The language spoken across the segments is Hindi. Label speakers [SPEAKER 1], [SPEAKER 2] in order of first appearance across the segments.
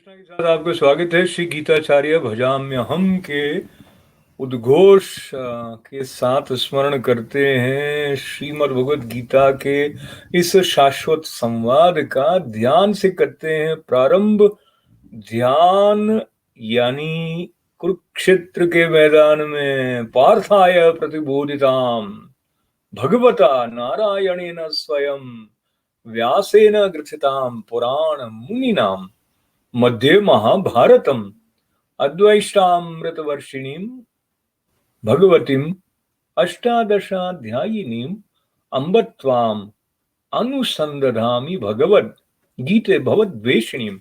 [SPEAKER 1] कृष्णा के साथ आपका स्वागत है। श्री गीताचार्य भजाम्यहम के उद्घोष के साथ स्मरण करते हैं श्रीमद् भगवद गीता के इस शाश्वत संवाद का। ध्यान से करते हैं प्रारंभ। ध्यान यानी कुरुक्षेत्र के मैदान में पार्थाय प्रतिबोधिताम भगवता नारायणेन स्वयं व्यासेन ग्रथिताम पुराण मुनिनाम मध्ये महाभारतम अद्वैष्टामृतवर्षिणीम भगवतीम अष्टादशाध्यायिनीम अम्ब त्वाम अनुसंदधामि भगवद गीते भवद्वेषिणीम।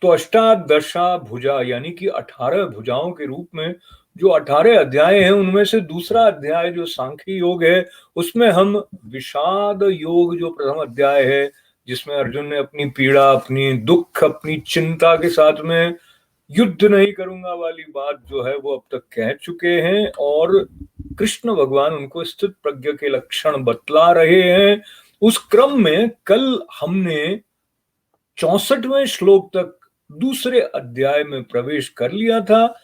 [SPEAKER 1] तो अष्टादशा भुजा यानी कि 18 भुजाओं के रूप में जो 18 अध्याय हैं, उनमें से दूसरा अध्याय जो सांख्य योग है, उसमें हम विषाद योग जो प्रथम अध्याय है, जिसमें अर्जुन ने अपनी पीड़ा, अपनी दुख, अपनी चिंता के साथ में युद्ध नहीं करूंगा वाली बात जो है वो अब तक कह चुके हैं, और कृष्ण भगवान उनको स्थित प्रज्ञ के लक्षण बतला रहे हैं। उस क्रम में कल हमने 64वें श्लोक तक दूसरे अध्याय में प्रवेश कर लिया था,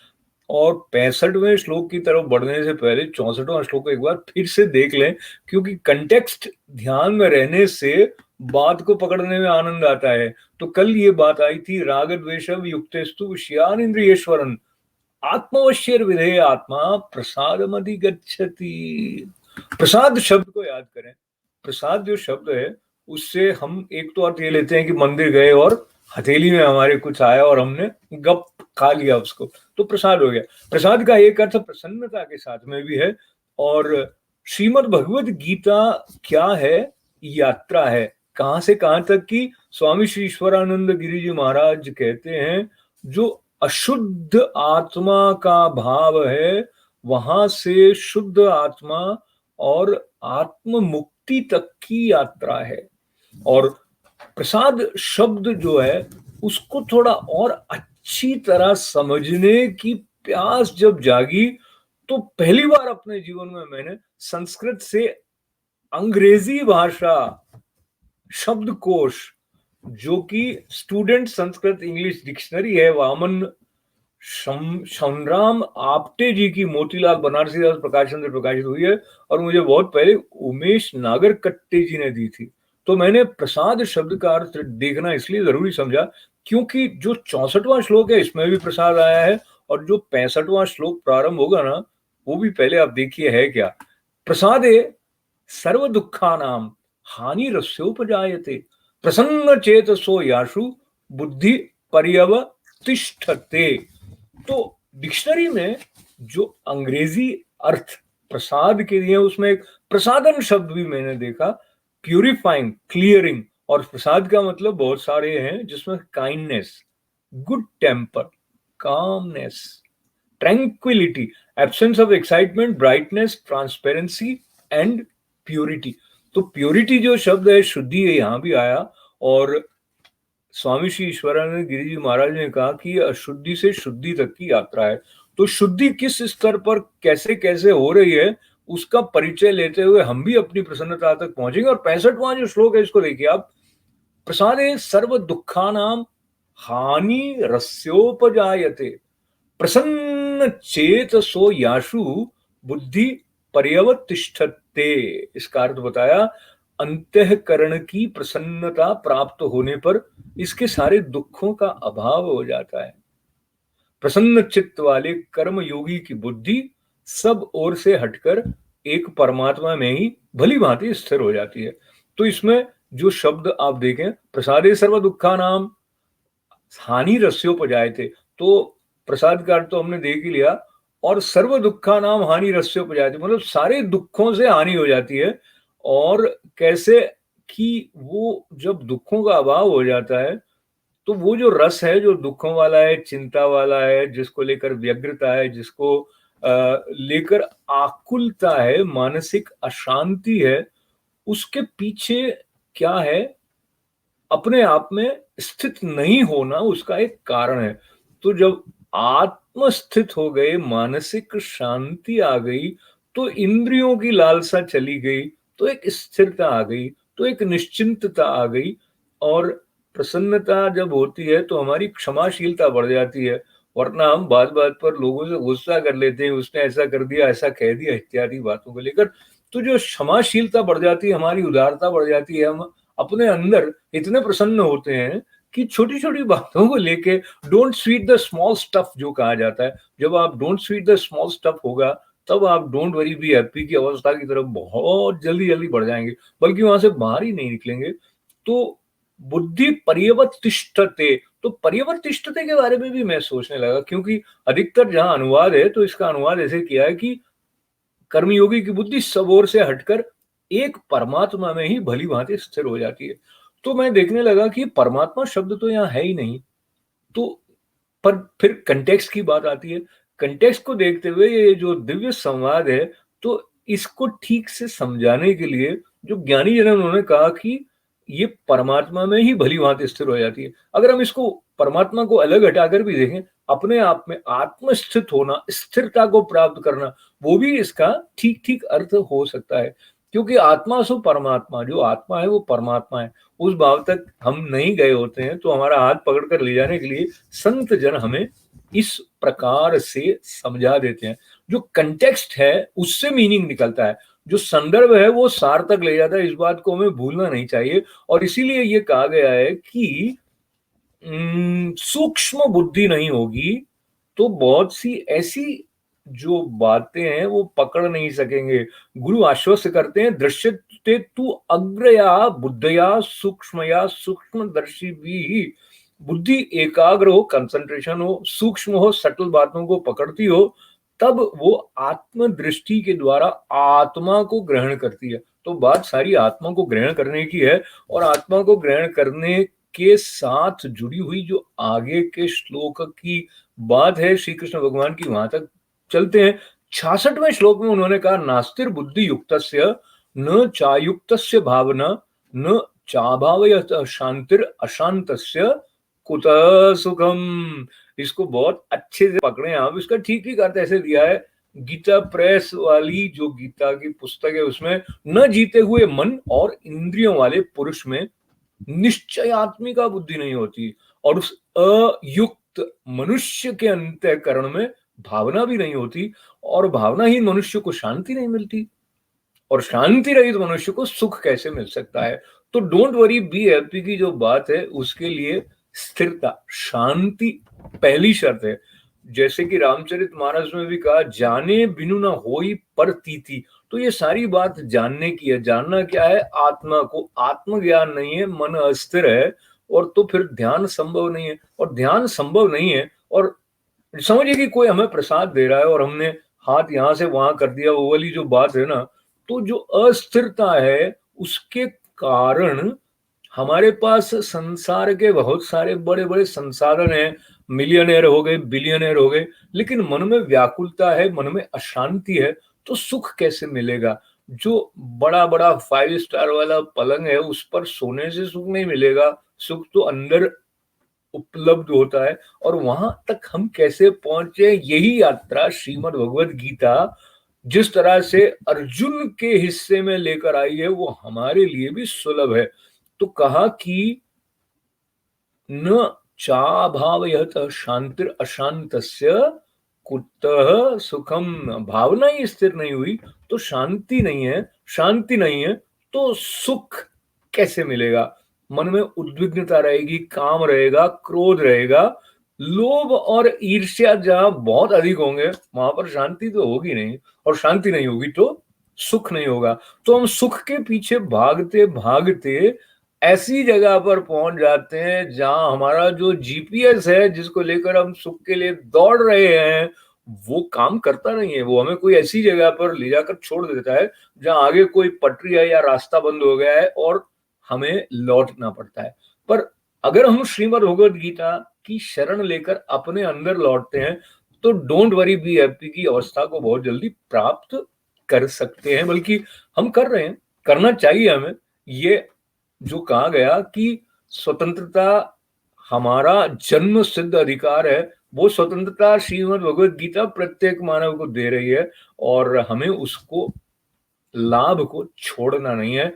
[SPEAKER 1] और 65वें श्लोक की तरफ बढ़ने से पहले 64वां श्लोक एक बार फिर से देख लें, क्योंकि कंटेक्स्ट ध्यान में रहने से बात को पकड़ने में आनंद आता है। तो कल ये बात आई थी, राग द्वेषव युक्तेस्तु विषयान इंद्रियेश्वरन आत्मवश्यर विधेय आत्मा प्रसादमधिगच्छति। प्रसाद शब्द को याद करें। प्रसाद जो शब्द है उससे हम एक तो अर्थ ये लेते हैं कि मंदिर गए और हथेली में हमारे कुछ आया और हमने गप खा लिया उसको, तो प्रसाद हो गया। प्रसाद का एक अर्थ प्रसन्नता के साथ में भी है। और श्रीमद् भगवद गीता क्या है? यात्रा है। कहां से कहां तक की? स्वामी श्री ईश्वरानंद गिरि जी महाराज कहते हैं, जो अशुद्ध आत्मा का भाव है वहां से शुद्ध आत्मा और आत्म मुक्ति तक की यात्रा है। और प्रसाद शब्द जो है उसको थोड़ा और अच्छी तरह समझने की प्यास जब जागी, तो पहली बार अपने जीवन में मैंने संस्कृत से अंग्रेजी भाषा शब्दकोश, जो कि स्टूडेंट संस्कृत इंग्लिश डिक्शनरी है, वामन संग्राम आप्टे जी की मोतीलाल बनारसीदास प्रकाशन से प्रकाशित हुई है, और मुझे बहुत पहले उमेश नागरकट्टे जी ने दी थी। तो मैंने प्रसाद शब्द का अर्थ देखना इसलिए जरूरी समझा क्योंकि जो 64वां श्लोक है इसमें भी प्रसाद आया है, और जो 65वां श्लोक प्रारंभ होगा ना, वो भी पहले आप देखिए है क्या। प्रसादे सर्व दुखानाम हानि रस्योपजायते प्रसन्न चेतसो याशु बुद्धि पर्यवतिष्ठते। तो डिक्शनरी में जो अंग्रेजी अर्थ प्रसाद के लिए उसमें एक प्रसादन शब्द भी मैंने देखा, प्यूरिफाइंग, क्लियरिंग। और प्रसाद का मतलब बहुत सारे हैं, जिसमें kindness, good temper, calmness, tranquility, absence of excitement, brightness, transparency and purity. तो प्योरिटी जो शब्द है, शुद्धि है, यहां भी आया। और स्वामी श्री ईश्वरानंद गिरि जी महाराज ने कहा कि अशुद्धि से शुद्धि तक की यात्रा है। तो शुद्धि किस स्तर पर कैसे कैसे हो रही है, उसका परिचय लेते हुए हम भी अपनी प्रसन्नता तक पहुंचेंगे। और 65वां जो श्लोक है इसको देखिए आप, प्रसादे सर्व दुखानाम हानि रस्योपजायते प्रसन्न चेतसो याशु बुद्धि पर्यवतिष्ठते। इसका अर्थ बताया, अंतःकरण की प्रसन्नता प्राप्त होने पर इसके सारे दुखों का अभाव हो जाता है। प्रसन्न चित्त वाले कर्म योगी की बुद्धि सब ओर से हटकर एक परमात्मा में ही भली भांति स्थिर हो जाती है। तो इसमें जो शब्द आप देखें, प्रसादे सर्व दुखा नाम हानि रस्योपजायते, तो प्रसाद का अर्थ तो हमने देख ही लिया। और सर्व दुखा नाम हानि रस्योपजायते मतलब सारे दुखों से हानि हो जाती है। और कैसे कि वो जब दुखों का अभाव हो जाता है, तो वो जो रस है जो दुखों वाला है, चिंता वाला है, जिसको लेकर व्यग्रता है, जिसको लेकर आकुलता है, मानसिक अशांति है, उसके पीछे क्या है? अपने आप में स्थित नहीं होना उसका एक कारण है। तो जब आत्म स्थित हो गए, मानसिक शांति आ गई, तो इंद्रियों की लालसा चली गई, तो एक स्थिरता आ गई, तो एक निश्चिंतता आ गई। और प्रसन्नता जब होती है तो हमारी क्षमाशीलता बढ़ जाती है, वरना हम बात-बात पर लोगों से गुस्सा कर लेते हैं, उसने ऐसा कर दिया, ऐसा कह दिया इत्यादि बातों को लेकर। तो जो क्षमाशीलता बढ़ जाती है, हमारी उदारता बढ़ जाती है, हम अपने अंदर इतने प्रसन्न होते हैं कि छोटी-छोटी बातों को लेके don't sweet the small stuff जो कहा जाता है, जब आप don't sweet the small stuff होगा, तब आप डोंट वरी बी हैप्पी की अवस्था की तरफ बहुत जल्दी-जल्दी बढ़ जाएँगे, बल्कि वहाँ से बाहर ही नहीं निकलेंगे। तो बुद्धि पर्यवतिष्ठते, तो पर्यवतिष्ठते के बारे में भी मैं सोचने लगा, क्योंकि अधिकतर जहाँ अनुवाद है, तो इसका अनुवाद ऐसे किया है कि कर्मयोगी की बुद्धि सब ओर से हटकर एक परमात्मा में ही भली-भांति स्थिर हो जाती है। तो मैं देखने लगा कि परमात्मा शब्द तो यहाँ है ही नहीं। तो पर फिर कॉन्टेक्स्ट की बात आती है। कॉन्टेक्स्ट को देखते हुए ये जो दिव्य संवाद है, तो इसको ठीक से समझाने के लिए जो ज्ञानी जन उन्होंने कहा कि ये परमात्मा में ही भली-भांति स्थिर हो जाती है। अगर हम इसको परमात्मा को अलग हटाकर भी देखें, अपने आप में आत्मस्थित होना, स्थिरता को प्राप्त करना, वो भी इसका ठीक-ठीक अर्थ हो सकता है। क्योंकि आत्मा सो परमात्मा, जो आत्मा है वो परमात्मा है। उस भाव तक हम नहीं गए होते हैं, तो हमारा हाथ पकड़ कर ले जाने के लिए संत जन हमें इस प्रकार से समझा देते हैं। जो कंटेक्स्ट है उससे मीनिंग निकलता है, जो संदर्भ है वो सार तक ले जाता है। इस बात को हमें भूलना नहीं चाहिए, और इसीलिए ये कहा गया है कि सूक्ष्म बुद्धि नहीं होगी तो बहुत सी ऐसी जो बातें हैं वो पकड़ नहीं सकेंगे। गुरु आश्वस्त करते हैं, दृश्यते तु अग्रया बुद्धया सूक्ष्मया सूक्ष्मदर्शी भी। बुद्धि एकाग्र हो, कंसंट्रेशन हो, सूक्ष्म हो, सटल बातों को पकड़ती हो, तब वो आत्म दृष्टि के द्वारा आत्मा को ग्रहण करती है। तो बात सारी आत्मा को ग्रहण करने की है, और आत्मा को ग्रहण करने के साथ जुड़ी हुई जो आगे के श्लोक की बात है श्री कृष्ण भगवान की, वहां तक चलते हैं। 66वें श्लोक में उन्होंने कहा, नास्तिर बुद्धि युक्तस्य न चायुक्तस्य भावना न चाभावयत शांतिर अशांतस्य कुतः सुखम। इसको बहुत अच्छे से पकड़े आप, इसका ठीक ठीक अर्थ ऐसे दिया है। गीता प्रेस वाली जो गीता की पुस्तक है, उसमें न जीते हुए मन और इंद्रियों वाले पुरुष में निश्चयात्मिका बुद्धि नहीं होती, और उस अयुक्त मनुष्य के अंतःकरण में भावना भी नहीं होती, और भावनाहीन मनुष्य को शांति नहीं मिलती, और शांति रहित मनुष्य को सुख कैसे मिल सकता है। तो डोंट वरी बी हैप्पी की जो बात है, उसके लिए स्थिरता, शांति पहली शर्त है। जैसे कि रामचरितमानस में भी कहा, जाने बिनु न होई परतीति। तो ये सारी बात जानने की है। जानना क्या है? आत्मा को। आत्मज्ञान नहीं है, मन अस्थिर है, और तो फिर ध्यान संभव नहीं है, और ध्यान संभव नहीं है। और समझिए कि कोई हमें प्रसाद दे रहा है और हमने हाथ यहां से वहां कर दिया, वो वाली जो बात है ना, तो जो अस्थिरता है उसके कारण हमारे पास संसार के बहुत सारे बड़े बड़े संसाधन हैं, मिलियनेयर हो गए, बिलियनेयर हो गए, लेकिन मन में व्याकुलता है, मन में अशांति है, तो सुख कैसे मिलेगा? जो बड़ा बड़ा 5 स्टार वाला पलंग है, उस पर सोने से सुख नहीं मिलेगा। सुख तो अंदर उपलब्ध होता है, और वहां तक हम कैसे पहुंचे, यही यात्रा श्रीमद् भगवद गीता जिस तरह से अर्जुन के हिस्से में लेकर आई है, वो हमारे लिए भी सुलभ है। तो कहा कि न चाभावयत शांतिर अशांतस्य कुतः सुखम। भावना ही स्थिर नहीं हुई तो शांति नहीं है, शांति नहीं है तो सुख कैसे मिलेगा? मन में उद्विग्नता रहेगी, काम रहेगा, क्रोध रहेगा, लोभ और ईर्ष्या जहां बहुत अधिक होंगे, वहां पर शांति तो होगी नहीं, और शांति नहीं होगी तो सुख नहीं होगा। तो हम सुख के पीछे भागते भागते ऐसी जगह पर पहुंच जाते हैं जहां हमारा जो जीपीएस है, जिसको लेकर हम सुख के लिए दौड़ रहे हैं, वो काम करता नहीं है। वो हमें कोई ऐसी जगह पर ले जाकर छोड़ देता है जहां आगे कोई पटरी है या रास्ता बंद हो गया है, और हमें लौटना पड़ता है। पर अगर हम श्रीमद् भगवद गीता की शरण लेकर अपने अंदर लौटते हैं, तो डोंट वरी बी हैप्पी की अवस्था को बहुत जल्दी प्राप्त कर सकते हैं, बल्कि हम कर रहे हैं, करना चाहिए हमें। ये जो कहा गया कि स्वतंत्रता हमारा जन्म सिद्ध अधिकार है, वो स्वतंत्रता श्रीमद् भगवद गीता प्रत्येक मानव को दे रही है, और हमें उसको लाभ को छोड़ना नहीं है।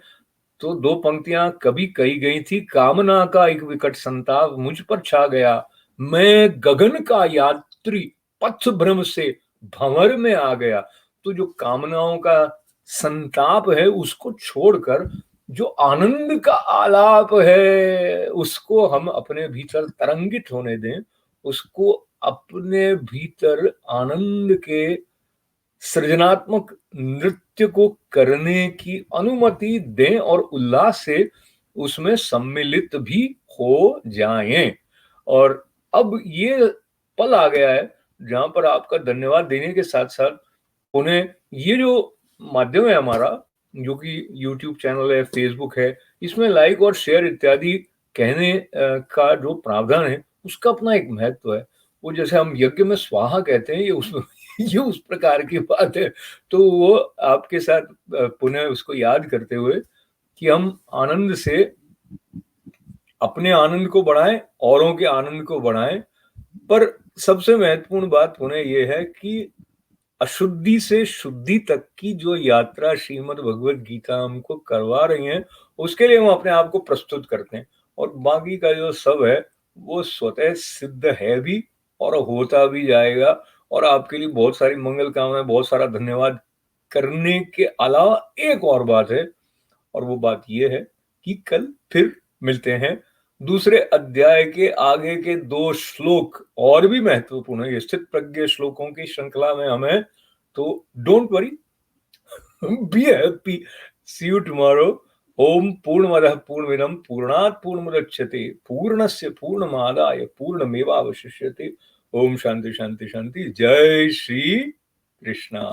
[SPEAKER 1] तो दो पंक्तियां कभी कही गई थी, कामना का एक विकट संताप मुझ पर छा गया, मैं गगन का यात्री पथ भ्रम से भंवर में आ गया। तो जो कामनाओं का संताप है उसको छोड़कर जो आनंद का आलाप है उसको हम अपने भीतर तरंगित होने दें, उसको अपने भीतर आनंद के सृजनात्मक नृत्य को करने की अनुमति दें और उल्लास से उसमें सम्मिलित भी हो जाएं। और अब ये पल आ गया है जहां पर आपका धन्यवाद देने के साथ साथ उन्हें ये जो माध्यम है हमारा, जो कि यूट्यूब चैनल है, फेसबुक है, इसमें लाइक और शेयर इत्यादि कहने का जो प्रावधान है उसका अपना एक महत्व है। वो जैसे हम यज्ञ में स्वाहा कहते हैं, ये उस प्रकार की बात है। तो वो आपके साथ पुनः उसको याद करते हुए कि हम आनंद से अपने आनंद को बढ़ाएं, औरों के आनंद को बढ़ाएं, पर सबसे महत्वपूर्ण बात पुनः ये है कि अशुद्धि से शुद्धि तक की जो यात्रा श्रीमद् भगवत गीता हमको करवा रही है उसके लिए हम अपने आप को प्रस्तुत करते हैं, और बाकी का जो सब है वो स्वतः सिद्ध है भी और होता भी जाएगा। और आपके लिए बहुत सारी मंगल कामनाएं, बहुत सारा धन्यवाद करने के अलावा एक और बात है, और वो बात ये है कि कल फिर मिलते हैं। दूसरे अध्याय के आगे के 2 श्लोक और भी महत्वपूर्ण है, स्थित प्रज्ञ श्लोकों की श्रृंखला में हमें, तो don't worry, be happy, see you tomorrow. ओम पूर्णमदः पूर्णमिदं पूर्णात् पूर्णमुदच्यते पूर्णस्य पूर्णमादाय पूर्णमेवावशिष्यते। ओम शांति शांति शांति। जय श्री कृष्णा।